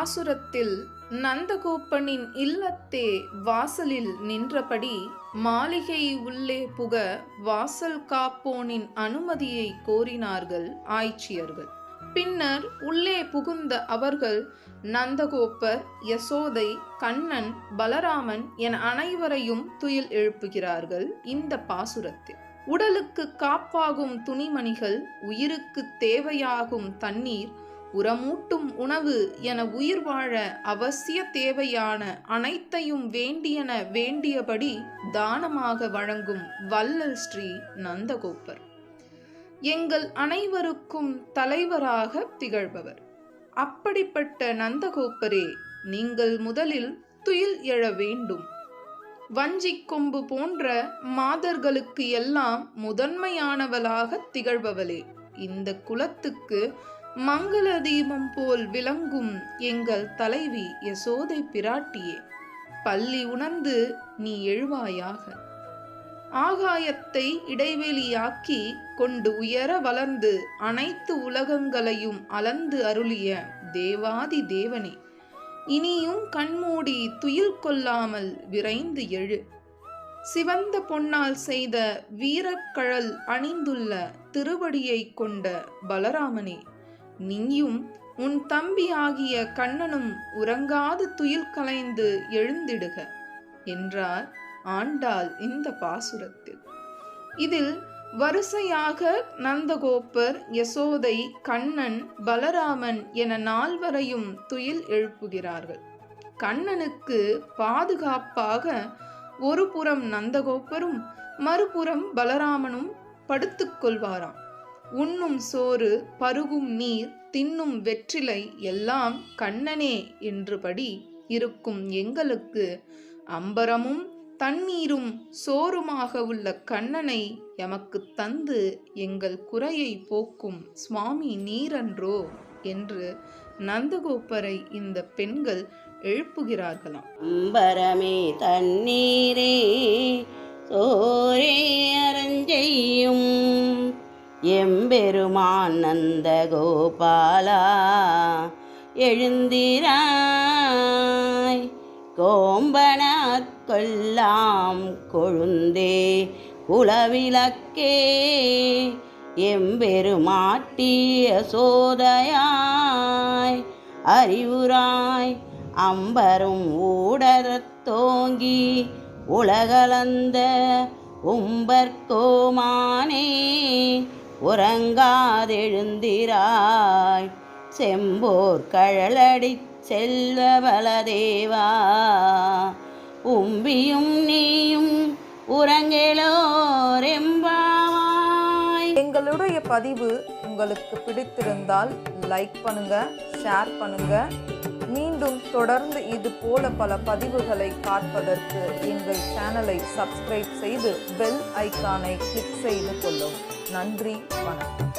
பாசுரத்தில் நந்தகோபனின் இல்லத்தே வாசலில் நின்றபடி மாளிகை உள்ளே புக வாசல் காப்போனின் அனுமதியை கோரினார்கள் ஆய்ச்சியர்கள். பின்னர் உள்ளே புகுந்த அவர்கள் நந்தகோபர், யசோதை, கண்ணன், பலராமன் என அனைவரையும் துயில் எழுப்புகிறார்கள். இந்த பாசுரத்தில் உடலுக்கு காப்பாகும் துணிமணிகள், உயிருக்கு தேவையாகும் தண்ணீர், உரமூட்டும் உணவு என உயிர் வாழ அவசிய தேவையான அனைத்தையும் வேண்டியன வேண்டியபடி தானமாக வழங்கும் வள்ளல் ஸ்ரீ நந்தகோபர். எங்கள் அனைவருக்கும் தலைவராக திகழ்பவர். அப்படிப்பட்ட நந்தகோபரே, நீங்கள் முதலில் துயில் எழ வேண்டும். வஞ்சிக் கொம்பு போன்ற மாதர்களுக்கு எல்லாம் முதன்மையானவளாக திகழ்பவளே, இந்த குலத்துக்கு மங்கள தீபம் போல் விளங்கும் எங்கள் தலைவி யசோதை பிராட்டியே, பள்ளி உணர்ந்து நீ எழுவாயாக. ஆகாயத்தை இடைவெளியாக்கி கொண்டு உயர வளர்ந்து அனைத்து உலகங்களையும் அளந்து அருளிய தேவாதி தேவனே, இனியும் கண்மூடி துயில் கொள்ளாமல் விரைந்து எழு. சிவந்த பொன்னால் செய்த வீரக்கழல் அணிந்துள்ள திருவடியை கொண்ட பலராமனே, நீயும் உன் தம்பி ஆகிய கண்ணனும் உறங்காது துயில் கலைந்து எழுந்திடுக என்றார் ஆண்டாள் இந்த பாசுரத்தில். இதில் வரிசையாக நந்தகோபர், யசோதை, கண்ணன், பலராமன் என நால்வரையும் துயில் எழுப்புகிறார்கள். கண்ணனுக்கு பாதுகாப்பாக ஒரு புறம் நந்தகோபரும் மறுபுறம் பலராமனும் படுத்துக் கொள்வாராம். உண்ணும் சோறு, பருகும் நீர், தின்னும் வெற்றிலை எல்லாம் கண்ணனே என்றபடி இருக்கும் எங்களுக்கு அம்பரமும் தண்ணீரும் சோறுமாக உள்ள கண்ணனை எமக்கு தந்து எங்கள் குறையை போக்கும் சுவாமி நீரன்றோ என்று நந்தகோபரை இந்த பெண்கள் எழுப்புகிறார்களாம். அம்பரமே தண்ணீரே சோரே அரஞ்செய்யும் எம்பெருமான் நந்தகோபாலா எழுந்திராய், கோம்பனார்க்கெல்லாம் கொழுந்தே குலவிளக்கே எம்பெருமாட்டிய சோதையாய் அறிவுராய், அம்பரும் ஊடரத்தோங்கி உலகளந்த உம்பர்கோமானே உறங்காதெழுந்திராய், செம்போர் கழலடி செல்வ பலதேவா உம்பியும் நீயும் உறங்கெலோரெம்பாவாய். எங்களுடைய பதிவு உங்களுக்கு பிடித்திருந்தால் லைக் பண்ணுங்க, ஷேர் பண்ணுங்க. மீண்டும் தொடர்ந்து இது போல பல பதிவுகளை பார்ப்பதற்கு எங்கள் சேனலை சப்ஸ்கிரைப் செய்து பெல் ஐக்கானை கிளிக் செய்து கொள்ளவும். நன்றி, வணக்கம்.